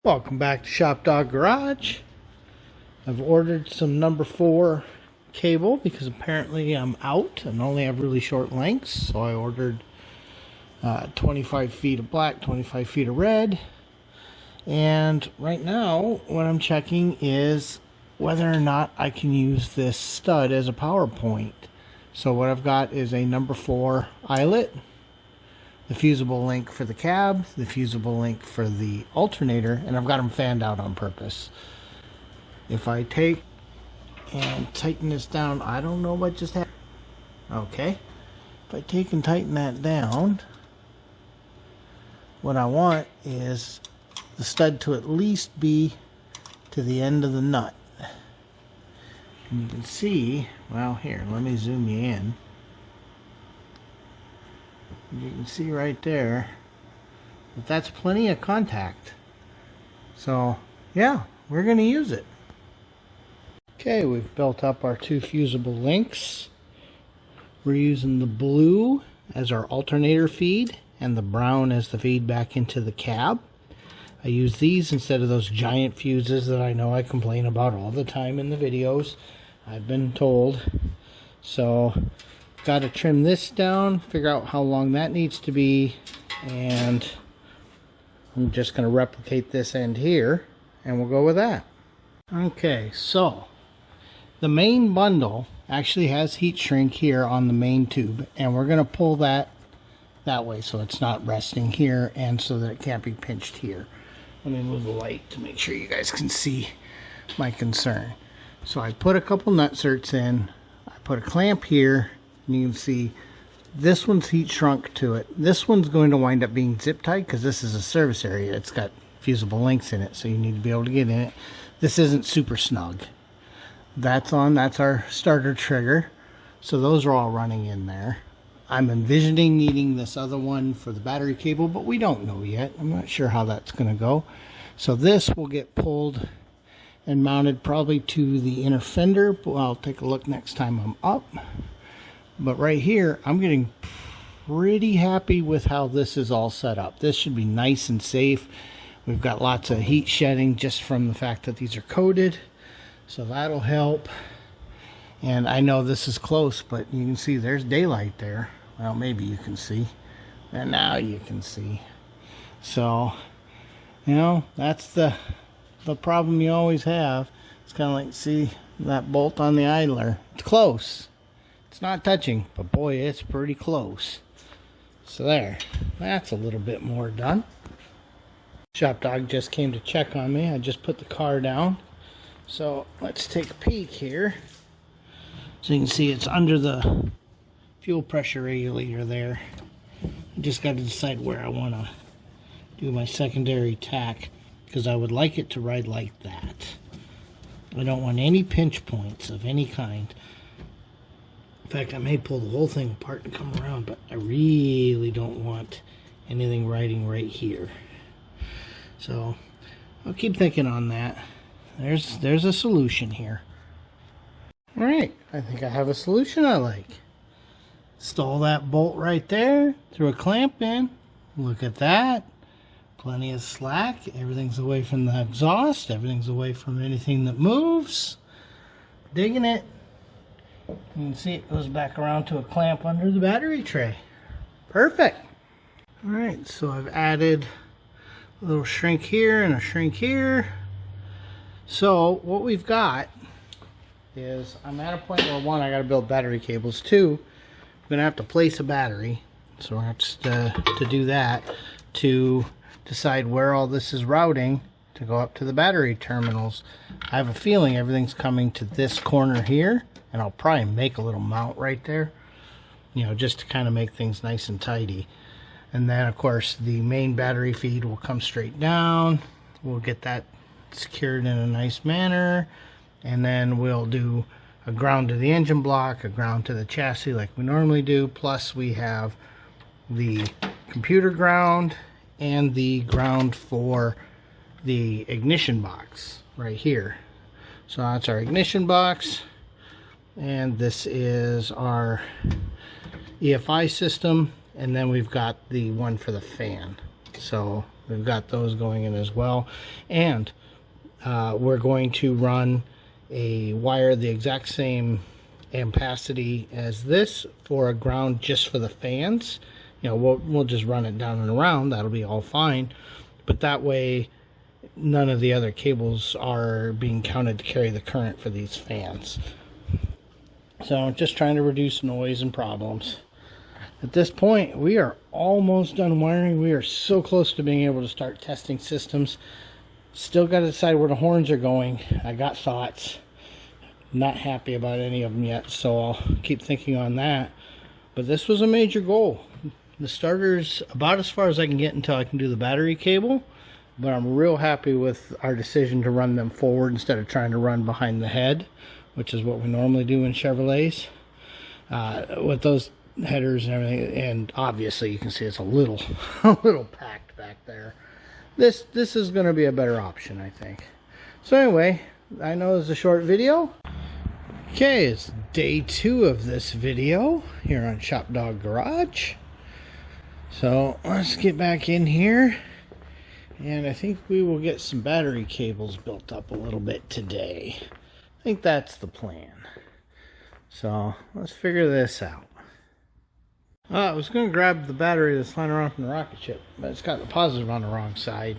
Welcome back to ShopDog-Garage. I've ordered some number 4 cable because apparently I'm out and only have really short lengths. So I ordered 25 feet of black, 25 feet of red. And right now what I'm checking is whether or not I can use this stud as a power point. So what I've got is a number 4 eyelet, the fusible link for the cab, the fusible link for the alternator, and I've got them fanned out on purpose. If I take and tighten this down, I don't know what just happened. Okay, if I take and tighten that down, what I want is the stud to at least be to the end of the nut. And you can see, well, here, let me zoom you in. You can see right there that that's plenty of contact. So yeah, we're going to use it. Okay, we've built up our 2 fusible links. We're using the blue as our alternator feed and the brown as the feed back into the cab. I use these instead of those giant fuses that I know I complain about all the time in the videos. I've been told. So got to trim this down, figure out how long that needs to be, and I'm just going to replicate this end here and we'll go with that. Okay, so the main bundle actually has heat shrink here on the main tube, and we're going to pull that way so it's not resting here and so that it can't be pinched here. Let me move the light to make sure you guys can see my concern. So I put a couple nutserts in, I put a clamp here, and you can see this one's heat shrunk to it. This one's going to wind up being zip tied because this is a service area. It's got fusible links in it, so you need to be able to get in it. This isn't super snug. That's our starter trigger. So those are all running in there. I'm envisioning needing this other one for the battery cable, but we don't know yet. I'm not sure how that's going to go. So this will get pulled and mounted probably to the inner fender. I'll take a look next time I'm up. But right here, I'm getting pretty happy with how this is all set up. This should be nice and safe. We've got lots of heat shedding just from the fact that these are coated. So that'll help. And I know this is close, but you can see there's daylight there. Well, maybe you can see. And now you can see. So, you know, that's the problem you always have. It's kind of like, see that bolt on the idler. It's close. It's not touching, but boy, it's pretty close. So there, that's a little bit more done. ShopDog just came to check on me. I just put the car down. So let's take a peek here. So you can see it's under the fuel pressure regulator there. I just got to decide where I want to do my secondary tack, because I would like it to ride like that. I don't want any pinch points of any kind. In fact, I may pull the whole thing apart and come around, but I really don't want anything riding right here. So I'll keep thinking on that. There's a solution here. Alright, I think I have a solution I like. Install that bolt right there, through a clamp in. Look at that. Plenty of slack. Everything's away from the exhaust. Everything's away from anything that moves. Digging it. You can see it goes back around to a clamp under the battery tray. Perfect. Alright, so I've added a little shrink here and a shrink here. So what we've got is, I'm at a point where 1, I got to build battery cables. 2, I'm going to have to place a battery. So we're going to have to do that to decide where all this is routing to go up to the battery terminals. I have a feeling everything's coming to this corner here, and I'll probably make a little mount right there, you know, just to kind of make things nice and tidy. And then of course the main battery feed will come straight down. We'll get that secured in a nice manner, and then we'll do a ground to the engine block, a ground to the chassis like we normally do, plus we have the computer ground and the ground for the ignition box right here. So that's our ignition box, and this is our EFI system, and then we've got the one for the fan. So we've got those going in as well. And we're going to run a wire the exact same ampacity as this for a ground just for the fans. You know, we'll just run it down and around. That'll be all fine. But that way, none of the other cables are being counted to carry the current for these fans. So just trying to reduce noise and problems. At this point, we are almost done wiring. We are so close to being able to start testing systems. Still got to decide where the horns are going. I got thoughts. Not happy about any of them yet, so I'll keep thinking on that. But this was a major goal. The starter's about as far as I can get until I can do the battery cable. But I'm real happy with our decision to run them forward instead of trying to run behind the head, which is what we normally do in Chevrolets. With those headers and everything, and obviously you can see it's a little packed back there. This is going to be a better option, I think. So anyway, I know it's a short video. Okay, it's day 2 of this video here on ShopDog-Garage. So let's get back in here, and I think we will get some battery cables built up a little bit today. I think that's the plan. So let's figure this out. I was going to grab the battery that's lying around from the rocket ship, but it's got the positive on the wrong side.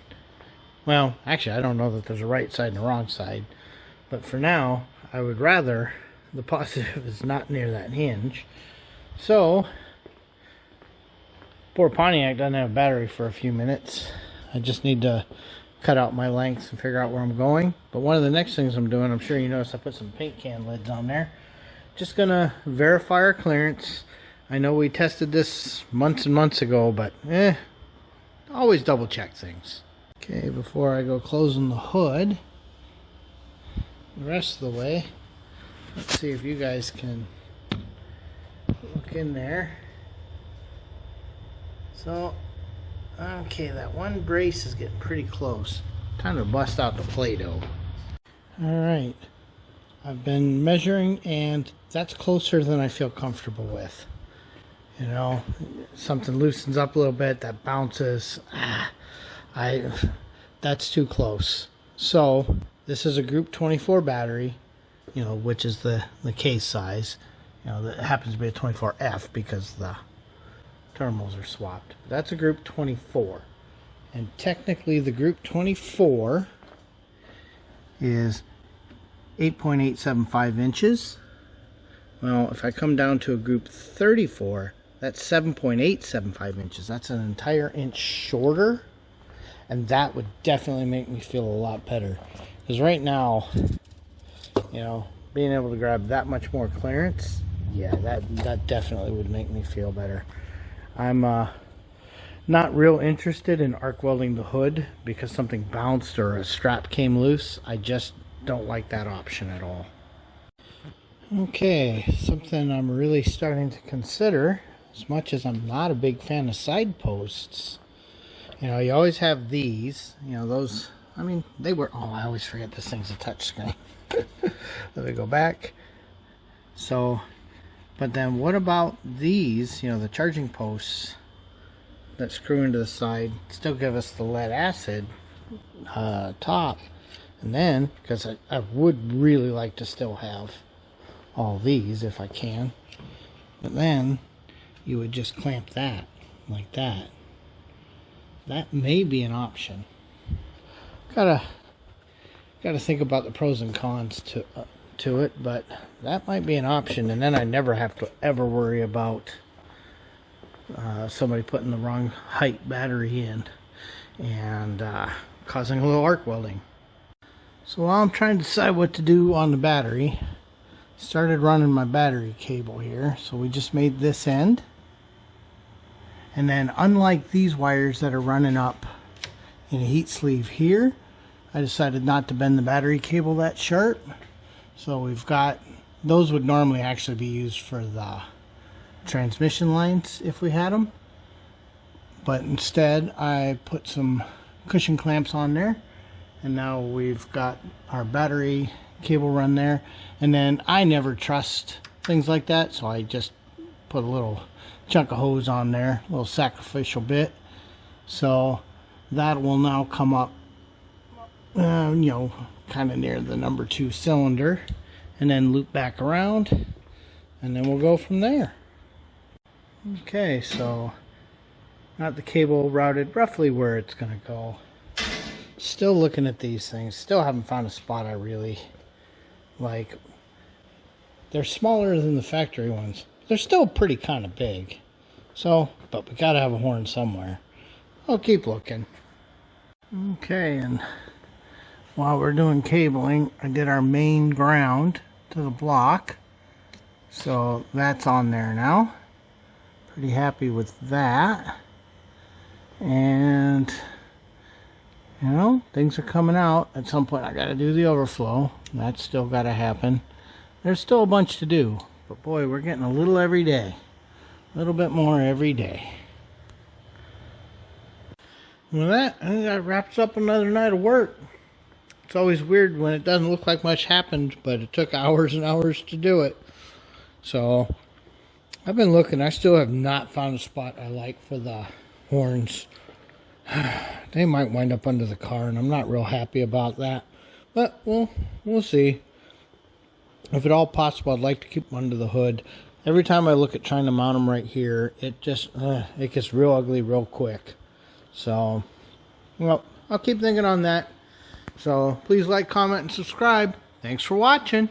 Well, actually, I don't know that there's a right side and a wrong side. But for now, I would rather the positive is not near that hinge. So, poor Pontiac doesn't have a battery for a few minutes. I just need to cut out my lengths and figure out where I'm going. But one of the next things I'm doing, I'm sure you noticed I put some paint can lids on there. Just going to verify our clearance. I know we tested this months and months ago, but always double check things. Okay, before I go closing the hood, the rest of the way, let's see if you guys can look in there. So, okay, that one brace is getting pretty close. Time to bust out the Play-Doh. Alright, I've been measuring, and that's closer than I feel comfortable with. You know, something loosens up a little bit, that bounces. That's too close. So this is a Group 24 battery, you know, which is the case size. You know, that happens to be a 24F because the terminals are swapped. But that's a Group 24, and technically the Group 24 is 8.875 inches. Well, if I come down to a Group 34, that's 7.875 inches. That's an entire inch shorter, and that would definitely make me feel a lot better. Because right now, you know, being able to grab that much more clearance, yeah, that definitely would make me feel better. I'm not real interested in arc welding the hood because something bounced or a strap came loose. I just don't like that option at all. Okay, something I'm really starting to consider, as much as I'm not a big fan of side posts. You know, you always have these, you know, those, I mean, they were, oh, I always forget this thing's a touch screen. Let me go back. So, but then what about these, you know, the charging posts that screw into the side, still give us the lead acid top. And then, because I would really like to still have all these if I can, but then you would just clamp that like that. That may be an option. Gotta think about the pros and cons to it, but that might be an option, and then I never have to ever worry about somebody putting the wrong height battery in and causing a little arc welding. So while I'm trying to decide what to do on the battery, started running my battery cable here. So we just made this end, and then unlike these wires that are running up in a heat sleeve here, I decided not to bend the battery cable that sharp. So we've got, those would normally actually be used for the transmission lines if we had them, but instead I put some cushion clamps on there, and now we've got our battery cable run there. And then I never trust things like that, so I just put a little chunk of hose on there, a little sacrificial bit. So that will now come up, you know, kind of near the number 2 cylinder, and then loop back around, and then we'll go from there. Okay, so got the cable routed roughly where it's going to go. Still looking at these things. Still haven't found a spot I really like. They're smaller than the factory ones. They're still pretty kind of big. So, but we got to have a horn somewhere. I'll keep looking. Okay, and while we're doing cabling, I did our main ground to the block. So that's on there now. Pretty happy with that. And, you know, things are coming out. At some point I got to do the overflow. That's still got to happen. There's still a bunch to do. But boy, we're getting a little every day. A little bit more every day. With that, I think that wraps up another night of work. It's always weird when it doesn't look like much happened, but it took hours and hours to do it. So, I've been looking. I still have not found a spot I like for the horns. They might wind up under the car, and I'm not real happy about that. But we'll see. If at all possible, I'd like to keep them under the hood. Every time I look at trying to mount them right here, it just it gets real ugly real quick. So, well, I'll keep thinking on that. So, please like, comment, and subscribe. Thanks for watching.